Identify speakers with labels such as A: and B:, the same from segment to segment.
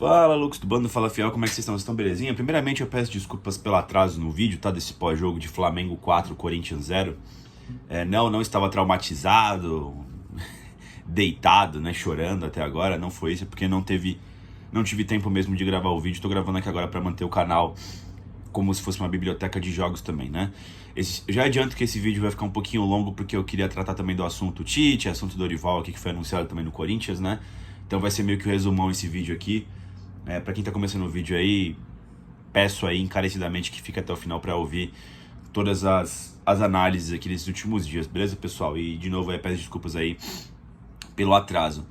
A: Fala, Lucas do Bando Fala Fiel, como é que vocês estão? Vocês estão belezinha? Primeiramente eu peço desculpas pelo atraso no vídeo, tá? Desse pós-jogo de Flamengo 4, Corinthians 0. Não estava traumatizado, deitado, né? Chorando até agora, não foi isso, porque não tive tempo mesmo de gravar o vídeo. Tô gravando aqui agora pra manter o canal como se fosse uma biblioteca de jogos também, né? Já adianto que esse vídeo vai ficar um pouquinho longo, porque eu queria tratar também do assunto Tite, assunto Dorival aqui, que foi anunciado também no Corinthians, né? Então vai ser meio que o resumão esse vídeo aqui. Pra quem tá começando o vídeo aí, peço aí encarecidamente que fique até o final pra ouvir todas as análises aqui desses últimos dias, beleza, pessoal? E de novo, peço desculpas aí pelo atraso.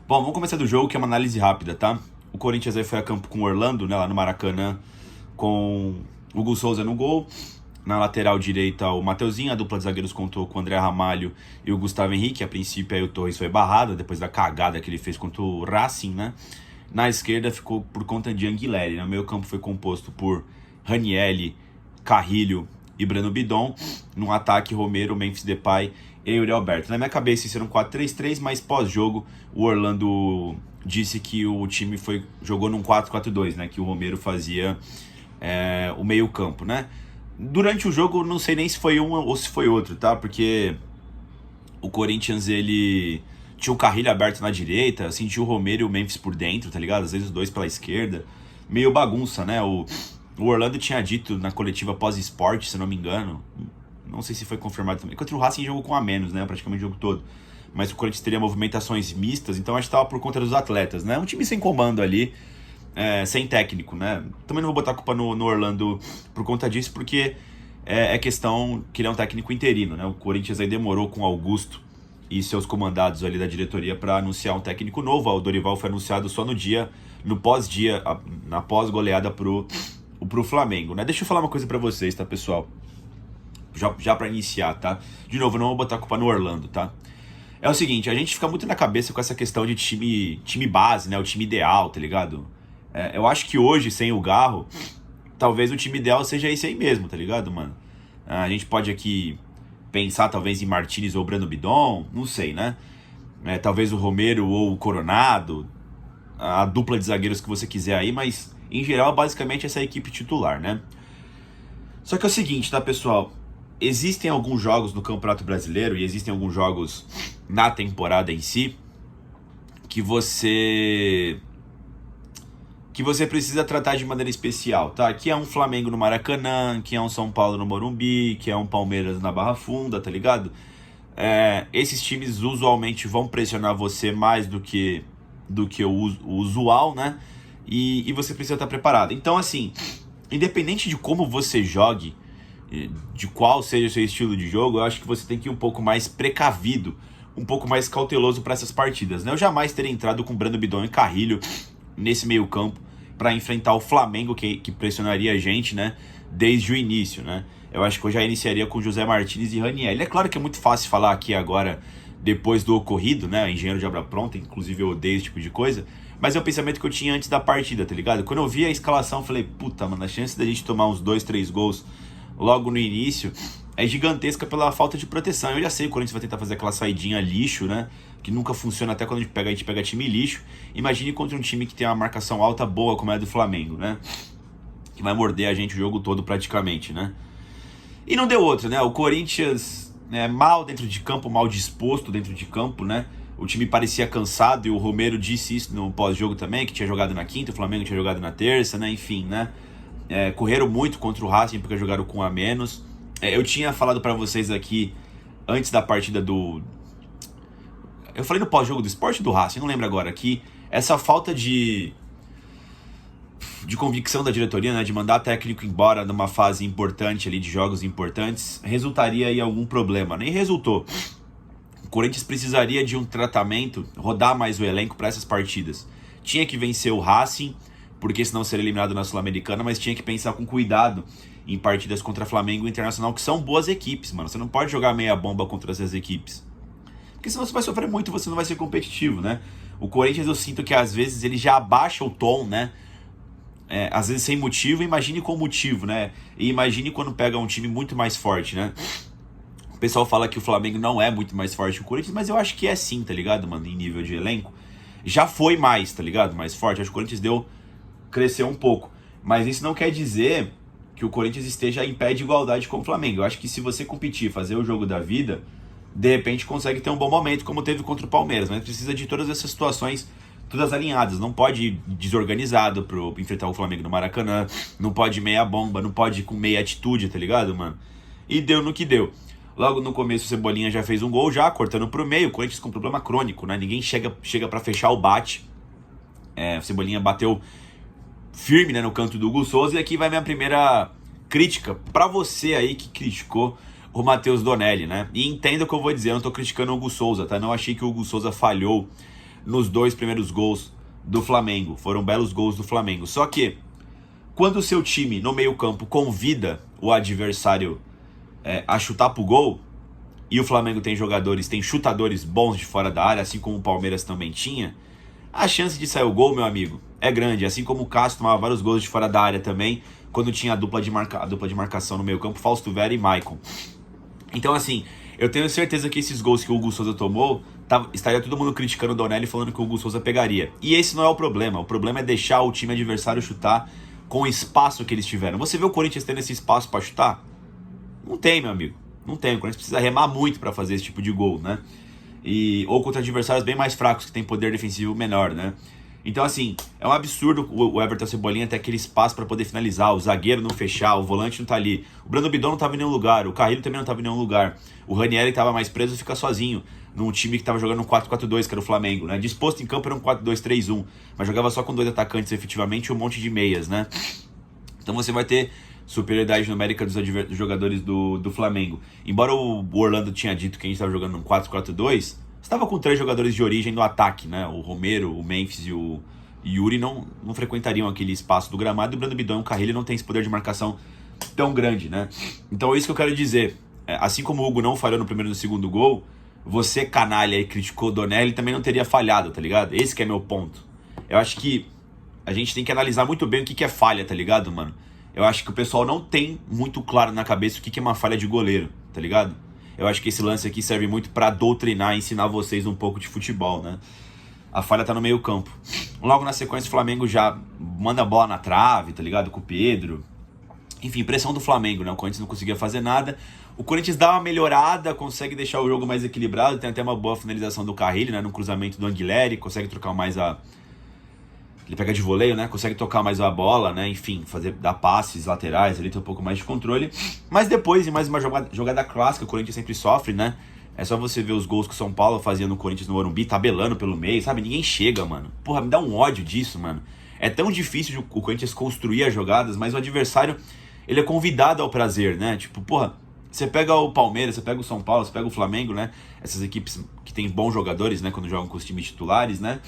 A: Bom, vamos começar do jogo, que é uma análise rápida, tá? O Corinthians aí foi a campo com o Orlando, né, lá no Maracanã, com o Hugo Souza no gol. Na lateral direita, o Mateuzinho, a dupla de zagueiros contou com o André Ramalho e o Gustavo Henrique. A princípio aí o Torres foi barrado, depois da cagada que ele fez contra o Racing, né? Na esquerda ficou por conta de Anguilleri. No meio campo foi composto por Ranieri, Carrilho e Breno Bidon. No ataque, Romero, Memphis Depay e Yuri Alberto. Na minha cabeça isso era um 4-3-3, mas pós-jogo o Orlando disse que o time jogou num 4-4-2, né? Que o Romero fazia o meio campo, né? Durante o jogo, não sei nem se foi um ou se foi outro, tá? Porque o Corinthians, ele tinha o Carrilho aberto na direita, sentiu o Romero e o Memphis por dentro, tá ligado? Às vezes os dois pela esquerda. Meio bagunça, né? O Orlando tinha dito na coletiva pós-esporte, se não me engano, não sei se foi confirmado também, contra o Racing jogou com a menos, né? Praticamente o jogo todo. Mas o Corinthians teria movimentações mistas, então acho que estava por conta dos atletas, né? Um time sem comando ali, sem técnico, né? Também não vou botar a culpa no Orlando por conta disso, porque é questão que ele é um técnico interino, né? O Corinthians aí demorou com Augusto e seus comandados ali da diretoria para anunciar um técnico novo. O Dorival foi anunciado só no pós-dia, na pós-goleada pro Flamengo, né? Deixa eu falar uma coisa para vocês, tá, pessoal? Já para iniciar, tá? De novo, não vou botar a culpa no Orlando, tá? É o seguinte, a gente fica muito na cabeça com essa questão de time base, né? O time ideal, tá ligado? Eu acho que hoje, sem o Garro, talvez o time ideal seja esse aí mesmo, tá ligado, mano? A gente pode aqui pensar talvez em Martinez ou Breno Bidon, não sei, né? Talvez o Romero ou o Coronado, a dupla de zagueiros que você quiser aí, mas em geral, basicamente, essa é a equipe titular, né? Só que é o seguinte, tá, pessoal? Existem alguns jogos no Campeonato Brasileiro e existem alguns jogos na temporada em si que você precisa tratar de maneira especial, tá? Que é um Flamengo no Maracanã, que é um São Paulo no Morumbi, que é um Palmeiras na Barra Funda, tá ligado? Esses times usualmente vão pressionar você mais do que o usual, né? E você precisa estar preparado. Então, assim, independente de como você jogue, de qual seja o seu estilo de jogo, eu acho que você tem que ir um pouco mais precavido, um pouco mais cauteloso para essas partidas, né? Eu jamais teria entrado com Breno Bidon e Carrilho nesse meio campo para enfrentar o Flamengo, que pressionaria a gente, né, desde o início, né? Eu acho que eu já iniciaria com José Martinez e Ranieri. É claro que é muito fácil falar aqui agora, depois do ocorrido, né, engenheiro de obra pronta, inclusive eu odeio esse tipo de coisa, mas é o pensamento que eu tinha antes da partida, tá ligado? Quando eu vi a escalação, eu falei, puta, mano, a chance da gente tomar uns 2, 3 gols logo no início é gigantesca pela falta de proteção. Eu já sei que o Corinthians vai tentar fazer aquela saidinha lixo, né? Que nunca funciona até quando a gente pega time lixo. Imagine contra um time que tem uma marcação alta boa, como é a do Flamengo, né? Que vai morder a gente o jogo todo praticamente, né? E não deu outro, né? O Corinthians mal dentro de campo, mal disposto dentro de campo, né? O time parecia cansado e o Romero disse isso no pós-jogo também, que tinha jogado na quinta, o Flamengo tinha jogado na terça, né? Enfim, né? Correram muito contra o Racing porque jogaram com a menos. Eu tinha falado pra vocês aqui, antes da partida eu falei no pós-jogo do Sport do Racing, não lembro agora, que essa falta de convicção da diretoria, né, de mandar técnico embora numa fase importante ali, de jogos importantes, resultaria em algum problema. Nem resultou. O Corinthians precisaria de um tratamento, rodar mais o elenco para essas partidas. Tinha que vencer o Racing, porque senão seria eliminado na Sul-Americana, mas tinha que pensar com cuidado em partidas contra Flamengo e Internacional, que são boas equipes, mano. Você não pode jogar meia bomba contra essas equipes, porque senão você vai sofrer muito, você não vai ser competitivo, né? O Corinthians, eu sinto que às vezes ele já abaixa o tom, né? Às vezes sem motivo, imagine com motivo, né? E imagine quando pega um time muito mais forte, né? O pessoal fala que o Flamengo não é muito mais forte que o Corinthians, mas eu acho que é sim, tá ligado, mano? Em nível de elenco. Já foi mais, tá ligado? Mais forte. Acho que o Corinthians cresceu um pouco. Mas isso não quer dizer que o Corinthians esteja em pé de igualdade com o Flamengo. Eu acho que se você competir, fazer o jogo da vida, de repente consegue ter um bom momento, como teve contra o Palmeiras. Mas precisa de todas essas situações todas alinhadas. Não pode ir desorganizado para enfrentar o Flamengo no Maracanã. Não pode ir meia bomba, não pode ir com meia atitude, tá ligado, mano? E deu no que deu. Logo no começo o Cebolinha já fez um gol já, cortando pro meio. O Corinthians com problema crônico, né? Ninguém chega para fechar o bate. O Cebolinha bateu firme, né, no canto do Hugo Souza. E aqui vai minha primeira crítica para você aí que criticou o Matheus Donelli, né? E entenda o que eu vou dizer, eu não tô criticando o Hugo Souza, tá? Não achei que o Hugo Souza falhou nos 2 primeiros gols do Flamengo. Foram belos gols do Flamengo. Só que, quando o seu time, no meio-campo, convida o adversário a chutar pro gol, e o Flamengo tem chutadores bons de fora da área, assim como o Palmeiras também tinha, a chance de sair o gol, meu amigo, é grande. Assim como o Cássio tomava vários gols de fora da área também, quando tinha a dupla de marcação no meio-campo, Fausto Vera e Maicon. Então, assim, eu tenho certeza que esses gols que o Hugo Souza tomou, estaria todo mundo criticando o Donelli, falando que o Hugo Souza pegaria. E esse não é o problema. O problema é deixar o time adversário chutar com o espaço que eles tiveram. Você vê o Corinthians tendo esse espaço para chutar? Não tem, meu amigo. Não tem. O Corinthians precisa remar muito para fazer esse tipo de gol, né? Ou contra adversários bem mais fracos, que tem poder defensivo menor, né? Então, assim, é um absurdo o Everton Cebolinha ter aquele espaço para poder finalizar, o zagueiro não fechar, o volante não tá ali. O Brando Bidon não tava em nenhum lugar, o Carrilho também não tava em nenhum lugar. O Ranieri, que tava mais preso, fica sozinho num time que tava jogando um 4-4-2, que era o Flamengo, né? Disposto em campo era um 4-2-3-1, mas jogava só com 2 atacantes efetivamente e um monte de meias, né? Então você vai ter superioridade numérica dos jogadores do Flamengo. Embora o Orlando tinha dito que a gente estava jogando um 4-4-2, estava com 3 jogadores de origem no ataque, né? O Romero, o Memphis e o Yuri não frequentariam aquele espaço do gramado, e o Brando Bidon e o Carrilho não tem esse poder de marcação tão grande, né? Então é isso que eu quero dizer. Assim como o Hugo não falhou no primeiro e no segundo gol, você, canalha, e criticou o Donelli, também não teria falhado, tá ligado? Esse que é meu ponto. Eu acho que a gente tem que analisar muito bem o que é falha, tá ligado, mano? Eu acho que o pessoal não tem muito claro na cabeça o que é uma falha de goleiro, tá ligado? Eu acho que esse lance aqui serve muito pra doutrinar e ensinar vocês um pouco de futebol, né? A falha tá no meio campo. Logo na sequência o Flamengo já manda a bola na trave, tá ligado? Com o Pedro. Enfim, pressão do Flamengo, né? O Corinthians não conseguia fazer nada. O Corinthians dá uma melhorada, consegue deixar o jogo mais equilibrado. Tem até uma boa finalização do Carrilho, né? No cruzamento do Anguilleri, consegue trocar mais ele pega de voleio, né? Consegue tocar mais a bola, né? Enfim, dar passes laterais, ali tem um pouco mais de controle. Mas depois, em mais uma jogada clássica, o Corinthians sempre sofre, né? É só você ver os gols que o São Paulo fazia no Corinthians no Morumbi, tabelando pelo meio, sabe? Ninguém chega, mano. Porra, me dá um ódio disso, mano. É tão difícil o Corinthians construir as jogadas, mas o adversário, ele é convidado ao prazer, né? Tipo, porra, você pega o Palmeiras, você pega o São Paulo, você pega o Flamengo, né? Essas equipes que tem bons jogadores, né? Quando jogam com os times titulares, né?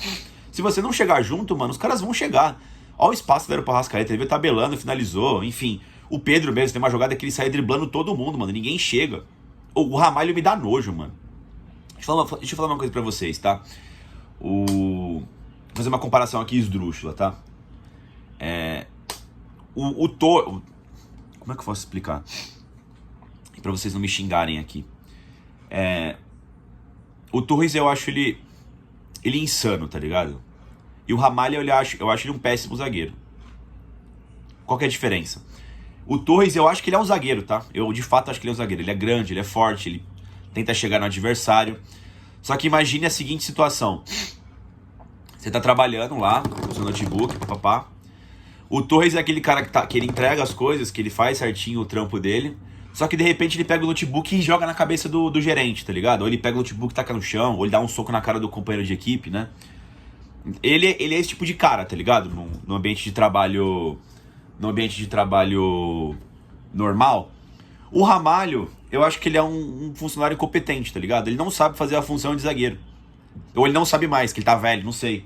A: Se você não chegar junto, mano, os caras vão chegar. Olha o espaço que deram pra Arrascaeta, ele veio tabelando, finalizou, enfim. O Pedro mesmo, tem uma jogada que ele sai driblando todo mundo, mano, ninguém chega. O Ramalho me dá nojo, mano. Deixa eu falar uma coisa pra vocês, tá? Vou fazer uma comparação aqui esdrúxula, tá? Como é que eu posso explicar? Pra vocês não me xingarem aqui. O Torres, eu acho ele insano, tá ligado? E o Ramalho, eu acho ele um péssimo zagueiro. Qual que é a diferença? O Torres, eu acho que ele é um zagueiro, tá? Eu, de fato, acho que ele é um zagueiro. Ele é grande, ele é forte, ele tenta chegar no adversário. Só que imagine a seguinte situação. Você tá trabalhando lá, no seu notebook, papapá. O Torres é aquele cara que ele entrega as coisas, que ele faz certinho o trampo dele. Só que de repente ele pega o notebook e joga na cabeça do gerente, tá ligado? Ou ele pega o notebook e taca no chão, ou ele dá um soco na cara do companheiro de equipe, né? Ele é esse tipo de cara, tá ligado? No ambiente de trabalho. No ambiente de trabalho normal. O Ramalho, eu acho que ele é um funcionário incompetente, tá ligado? Ele não sabe fazer a função de zagueiro. Ou ele não sabe mais, que ele tá velho, não sei.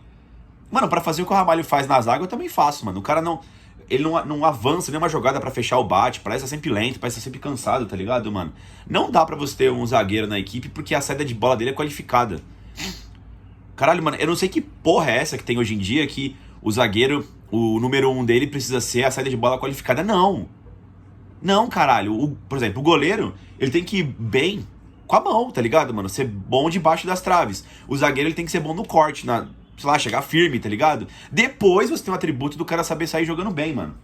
A: Mano, pra fazer o que o Ramalho faz na zaga, eu também faço, mano. O cara não. Ele não avança nenhuma jogada pra fechar o bate, parece estar sempre lento, parece estar sempre cansado, tá ligado, mano? Não dá pra você ter um zagueiro na equipe porque a saída de bola dele é qualificada. Caralho, mano, eu não sei que porra é essa que tem hoje em dia que o zagueiro, o número 1 dele precisa ser a saída de bola qualificada. Não. Não, caralho. Por exemplo, o goleiro, ele tem que ir bem com a mão, tá ligado, mano? Ser bom debaixo das traves. O zagueiro, ele tem que ser bom no corte, sei lá, chegar firme, tá ligado? Depois você tem o atributo do cara saber sair jogando bem, mano.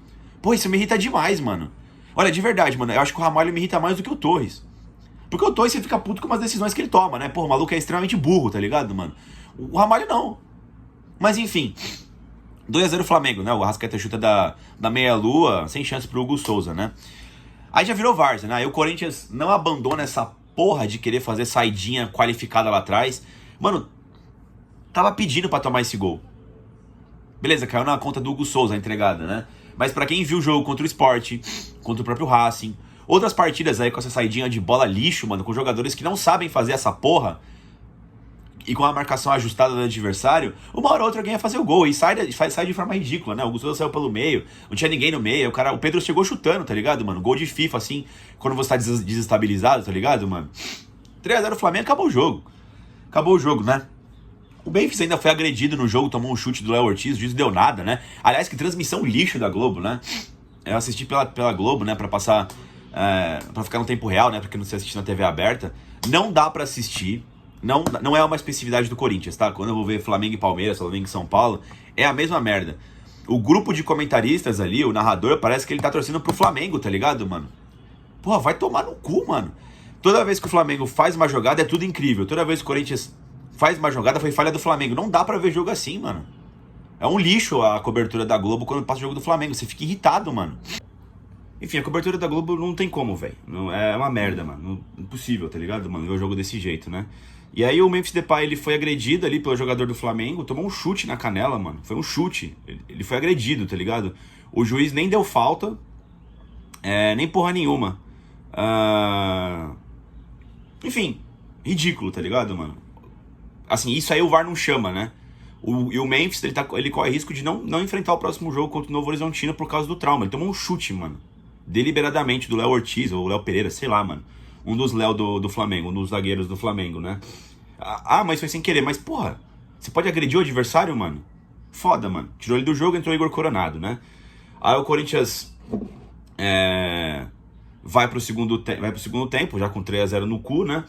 A: Pô, isso me irrita demais, mano. Olha, de verdade, mano, eu acho que o Ramalho me irrita mais do que o Torres. Porque o Torres você fica puto com umas decisões que ele toma, né? Pô, o maluco é extremamente burro, tá ligado, mano? O Ramalho não. Mas enfim, 2-0 Flamengo, né? O Arrascaeta chuta da meia-lua, sem chance pro Hugo Souza, né? Aí já virou várzea, né? Aí o Corinthians não abandona essa porra de querer fazer saidinha qualificada lá atrás. Mano, tava pedindo pra tomar esse gol. Beleza, caiu na conta do Hugo Souza a entregada, né? Mas pra quem viu o jogo contra o Sport, contra o próprio Racing, outras partidas aí com essa saidinha de bola lixo, mano, com jogadores que não sabem fazer essa porra, e com a marcação ajustada do adversário, uma hora ou outra alguém ia fazer o gol, e sai de forma ridícula, né? O Hugo Souza saiu pelo meio, não tinha ninguém no meio, o Pedro chegou chutando, tá ligado, mano? Gol de FIFA, assim, quando você tá desestabilizado, tá ligado, mano? 3-0 Flamengo, acabou o jogo. Acabou o jogo, né? O Memphis ainda foi agredido no jogo, tomou um chute do Léo Ortiz, o juiz deu nada, né? Aliás, que transmissão lixo da Globo, né? Eu assisti pela Globo, né, pra passar, pra ficar no tempo real, né, porque não se assiste na TV aberta. Não dá pra assistir, não é uma especificidade do Corinthians, tá? Quando eu vou ver Flamengo e Palmeiras, Flamengo e São Paulo, é a mesma merda. O grupo de comentaristas ali, o narrador, parece que ele tá torcendo pro Flamengo, tá ligado, mano? Porra, vai tomar no cu, mano. Toda vez que o Flamengo faz uma jogada é tudo incrível. Toda vez que o Corinthians faz uma jogada foi falha do Flamengo. Não dá pra ver jogo assim, mano. É um lixo a cobertura da Globo quando passa o jogo do Flamengo. Você fica irritado, mano. Enfim, a cobertura da Globo não tem como, velho. É uma merda, mano. Impossível, tá ligado, mano? Ver o jogo desse jeito, né? E aí o Memphis Depay, ele foi agredido ali pelo jogador do Flamengo. Tomou um chute na canela, mano. Foi um chute. Ele foi agredido, tá ligado? O juiz nem deu falta. Nem porra nenhuma. Enfim, ridículo, tá ligado, mano? Assim, isso aí o VAR não chama, né? E o Memphis, ele corre risco de não enfrentar o próximo jogo contra o Novo Horizontino por causa do trauma. Ele tomou um chute, mano. Deliberadamente, do Léo Ortiz ou Léo Pereira, sei lá, mano. Um dos Léo do Flamengo, um dos zagueiros do Flamengo, né? Mas foi sem querer. Mas, porra, você pode agredir o adversário, mano? Foda, mano. Tirou ele do jogo, entrou o Igor Coronado, né? Aí o Corinthians vai pro segundo tempo, já com 3-0 no cu, né?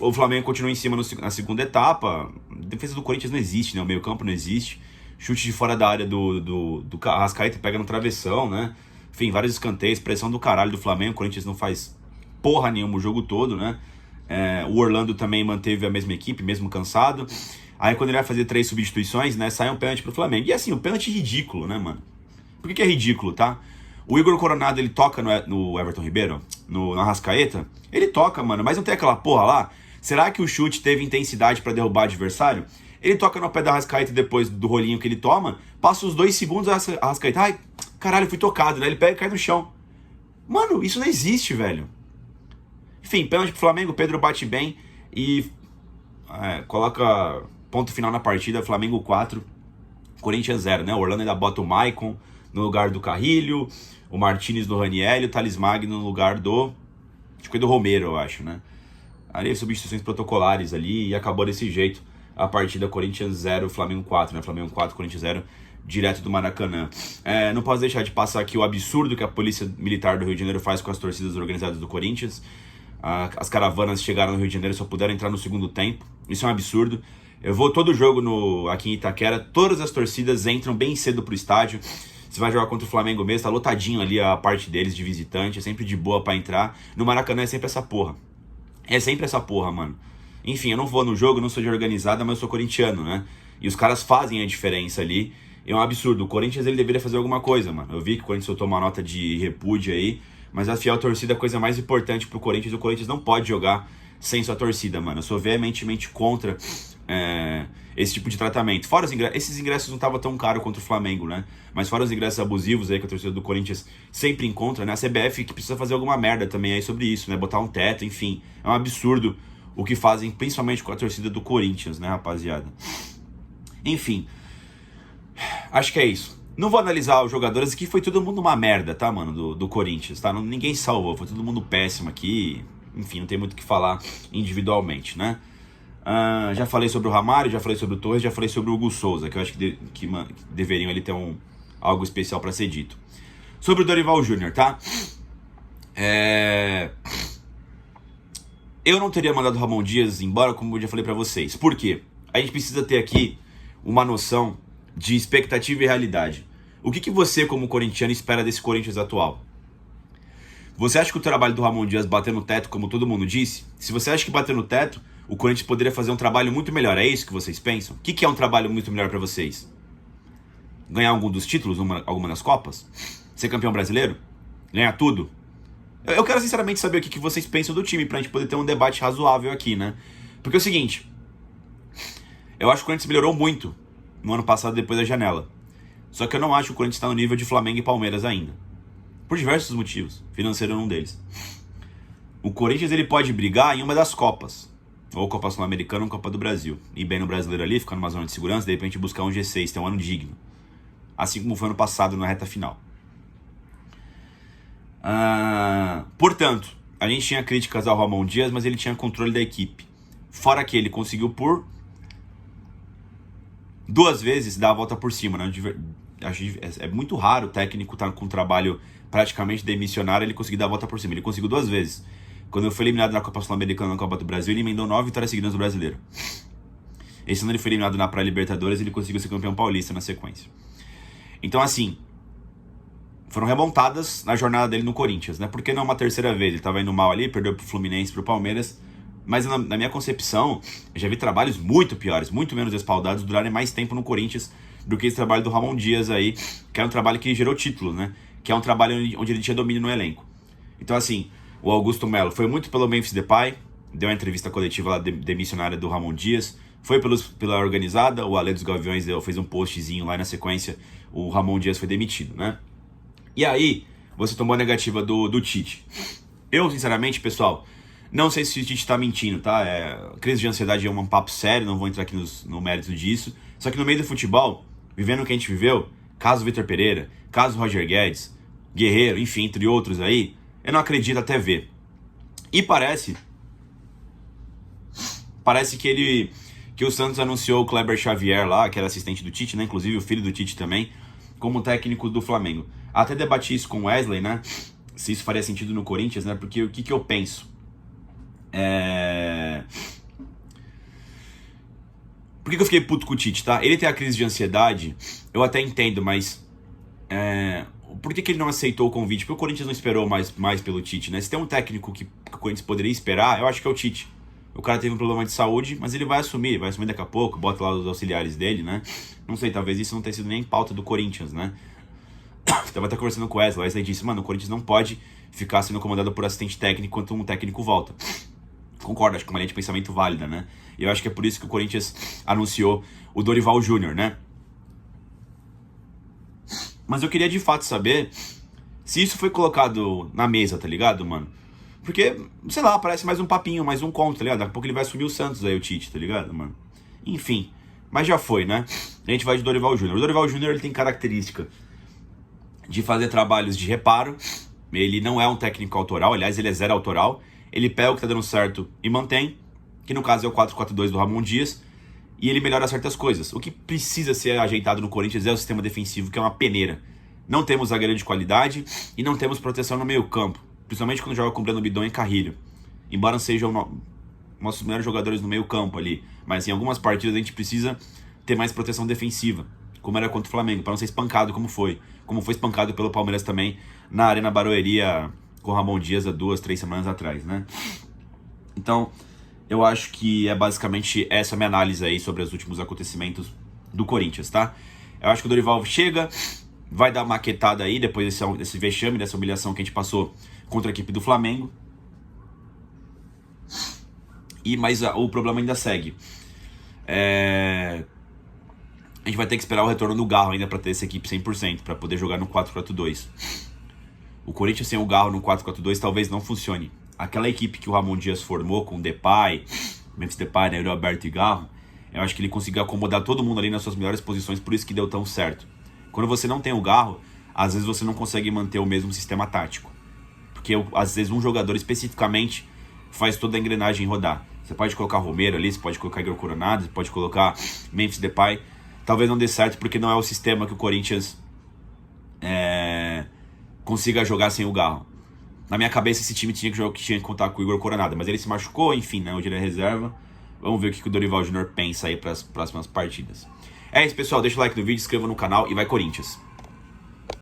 A: O Flamengo continua em cima na segunda etapa. A defesa do Corinthians não existe, né? O meio campo não existe. Chute de fora da área do Arrascaeta, pega no travessão, né? Enfim, vários escanteios, pressão do caralho do Flamengo. O Corinthians não faz porra nenhuma o jogo todo, né? O Orlando também manteve a mesma equipe, mesmo cansado. Aí quando ele vai fazer 3 substituições, né? Sai um pênalti pro Flamengo. E assim, o pênalti ridículo, né, mano? Por que é ridículo, tá? O Igor Coronado, ele toca no Everton Ribeiro, no Arrascaeta. Ele toca, mano, mas não tem aquela porra lá? Será que o chute teve intensidade pra derrubar o adversário? Ele toca no pé da Arrascaeta depois do rolinho que ele toma, passa os 2 segundos, a Arrascaeta, ai, caralho, fui tocado, né? Ele pega e cai no chão. Mano, isso não existe, velho. Enfim, pênalti pro Flamengo, o Pedro bate bem e coloca ponto final na partida, Flamengo 4, Corinthians 0, né? O Orlando ainda bota o Maicon no lugar do Carrilho, o Martínez no Raniel e o Thales Magno no lugar acho que foi do Romero, eu acho, né? Ali substituições protocolares ali e acabou desse jeito a partida. Corinthians 0, Flamengo 4, né? Flamengo 4, Corinthians 0, direto do Maracanã. Não posso deixar de passar aqui o absurdo que a Polícia Militar do Rio de Janeiro faz com as torcidas organizadas do Corinthians. As caravanas chegaram no Rio de Janeiro e só puderam entrar no segundo tempo. Isso é um absurdo. Eu vou todo jogo aqui em Itaquera, todas as torcidas entram bem cedo pro estádio. Você vai jogar contra o Flamengo mesmo, tá lotadinho ali a parte deles de visitante, é sempre de boa pra entrar. No Maracanã é sempre essa porra. É sempre essa porra, mano. Enfim, eu não vou no jogo, não sou de organizada, mas eu sou corintiano, né? E os caras fazem a diferença ali. É um absurdo. O Corinthians, ele deveria fazer alguma coisa, mano. Eu vi que o Corinthians soltou uma nota de repúdio aí, mas a fiel torcida é a coisa mais importante pro Corinthians. O Corinthians não pode jogar sem sua torcida, mano. Eu sou veementemente contra esse tipo de tratamento. Fora esses ingressos não estavam tão caros contra o Flamengo, né? Mas fora os ingressos abusivos aí que a torcida do Corinthians sempre encontra, né? A CBF que precisa fazer alguma merda também aí sobre isso, né? Botar um teto, enfim. É um absurdo o que fazem, principalmente com a torcida do Corinthians, né, rapaziada? Enfim, acho que é isso. Não vou analisar os jogadores aqui, foi todo mundo uma merda, tá, mano, do Corinthians, tá? Ninguém salvou, foi todo mundo péssimo aqui. Enfim, não tem muito o que falar individualmente, né? Já falei sobre o Ramalho, já falei sobre o Torres, já falei sobre o Hugo Souza, que eu acho que deveriam ali ter algo especial pra ser dito. Sobre o Dorival Júnior, tá? Eu não teria mandado o Ramon Dias embora, como eu já falei pra vocês. Por quê? A gente precisa ter aqui uma noção de expectativa e realidade. O que você, como corintiano, espera desse Corinthians atual? Você acha que o trabalho do Ramon Dias bateu no teto, como todo mundo disse? Se você acha que bateu no teto, o Corinthians poderia fazer um trabalho muito melhor. É isso que vocês pensam? O que é um trabalho muito melhor para vocês? Ganhar algum dos títulos, alguma das Copas? Ser campeão brasileiro? Ganhar tudo? Eu quero sinceramente saber o que vocês pensam do time, pra gente poder ter um debate razoável aqui, né? Porque é o seguinte, eu acho que o Corinthians melhorou muito no ano passado depois da janela. Só que eu não acho que o Corinthians está no nível de Flamengo e Palmeiras ainda. Por diversos motivos. Financeiro é um deles. O Corinthians ele pode brigar em uma das Copas. Ou Copa Sul-Americana ou Copa do Brasil. Ir bem no Brasileiro ali, ficar numa zona de segurança, de repente buscar um G6, ter um ano digno. Assim como foi ano passado na reta final. Portanto, a gente tinha críticas ao Ramon Dias, mas ele tinha controle da equipe. Fora que ele conseguiu por 2 vezes dar a volta por cima, né? É muito raro o técnico estar com um trabalho praticamente demissionário, ele conseguir dar a volta por cima. Ele conseguiu 2 vezes. Quando foi eliminado na Copa Sul-Americana e na Copa do Brasil, ele emendou 9 vitórias seguidas no Brasileiro. Esse ano ele foi eliminado na Pré-Libertadores, ele conseguiu ser campeão paulista na sequência. Então, assim, foram remontadas na jornada dele no Corinthians, né? Por que não uma terceira vez? Ele estava indo mal ali, perdeu pro Fluminense, pro Palmeiras. Mas na minha concepção, eu já vi trabalhos muito piores, muito menos respaldados, durarem mais tempo no Corinthians do que esse trabalho do Ramon Dias aí, que é um trabalho que gerou título, né? Que é um trabalho onde ele tinha domínio no elenco. Então, assim, o Augusto Melo foi muito pelo Memphis Depay, deu uma entrevista coletiva lá demissionária do Ramon Dias, foi pela organizada, o Ale dos Gaviões fez um postzinho lá na sequência, o Ramon Dias foi demitido, né? E aí, você tomou a negativa do Tite. Eu, sinceramente, pessoal, não sei se o Tite tá mentindo, tá? Crise de ansiedade é um papo sério, não vou entrar aqui no mérito disso. Só que no meio do futebol, vivendo o que a gente viveu, caso Vitor Pereira, caso Roger Guedes, Guerreiro, enfim, entre outros aí, eu não acredito até ver. E parece que o Santos anunciou o Kleber Xavier lá, que era assistente do Tite, né? Inclusive o filho do Tite também, como técnico do Flamengo. Até debati isso com o Wesley, né? Se isso faria sentido no Corinthians, né? Porque o que eu penso? Por que eu fiquei puto com o Tite, tá? Ele tem a crise de ansiedade, eu até entendo, mas por que ele não aceitou o convite? Porque o Corinthians não esperou mais pelo Tite, né? Se tem um técnico que o Corinthians poderia esperar, eu acho que é o Tite. O cara teve um problema de saúde, mas ele vai assumir daqui a pouco, bota lá os auxiliares dele, né? Não sei, talvez isso não tenha sido nem pauta do Corinthians, né? Estava até conversando com o Wesley disse, mano, o Corinthians não pode ficar sendo comandado por assistente técnico enquanto um técnico volta. Concordo, acho que é uma linha de pensamento válida, né? E eu acho que é por isso que o Corinthians anunciou o Dorival Júnior, né? Mas eu queria de fato saber se isso foi colocado na mesa, tá ligado, mano? Porque, sei lá, parece mais um papinho, mais um conto, tá ligado? Daqui a pouco ele vai assumir o Santos aí, o Tite, tá ligado, mano? Enfim, mas já foi, né? A gente vai de Dorival Júnior. O Dorival Júnior, ele tem característica de fazer trabalhos de reparo. Ele não é um técnico autoral, aliás, ele é zero autoral. Ele pega o que tá dando certo e mantém, que no caso é o 4-4-2 do Ramon Dias, e ele melhora certas coisas. O que precisa ser ajeitado no Corinthians é o sistema defensivo, que é uma peneira. Não temos zagueiro de qualidade e não temos proteção no meio campo, principalmente quando joga com Breno Bidon e Carrilho. Embora sejam nossos melhores jogadores no meio campo ali, mas em algumas partidas a gente precisa ter mais proteção defensiva, como era contra o Flamengo, para não ser espancado como foi espancado pelo Palmeiras também na Arena Barueri com o Ramon Dias há 2-3 semanas atrás, né? Então, eu acho que é basicamente essa minha análise aí sobre os últimos acontecimentos do Corinthians, tá? Eu acho que o Dorival chega, vai dar uma maquetada aí depois desse vexame, dessa humilhação que a gente passou contra a equipe do Flamengo. Mas o problema ainda segue. A gente vai ter que esperar o retorno do Garro ainda para ter essa equipe 100%, para poder jogar no 4-4-2. O Corinthians sem o Garro no 4-4-2 talvez não funcione. Aquela equipe que o Ramon Dias formou com Depay, Memphis Depay, né, Alberto e Garro, eu acho que ele conseguiu acomodar todo mundo ali nas suas melhores posições, por isso que deu tão certo. Quando você não tem o Garro, às vezes você não consegue manter o mesmo sistema tático. Porque às vezes um jogador especificamente faz toda a engrenagem rodar. Você pode colocar Romero ali, você pode colocar Igor Coronado, você pode colocar Memphis Depay. Talvez não dê certo porque não é o sistema que o Corinthians consiga jogar sem o Garro. Na minha cabeça esse time tinha que contar com o Igor Coronado, mas ele se machucou, enfim, né? Hoje ele é reserva. Vamos ver o que o Dorival Júnior pensa aí para as próximas partidas. É isso, pessoal. Deixa o like no vídeo, inscreva no canal e vai Corinthians.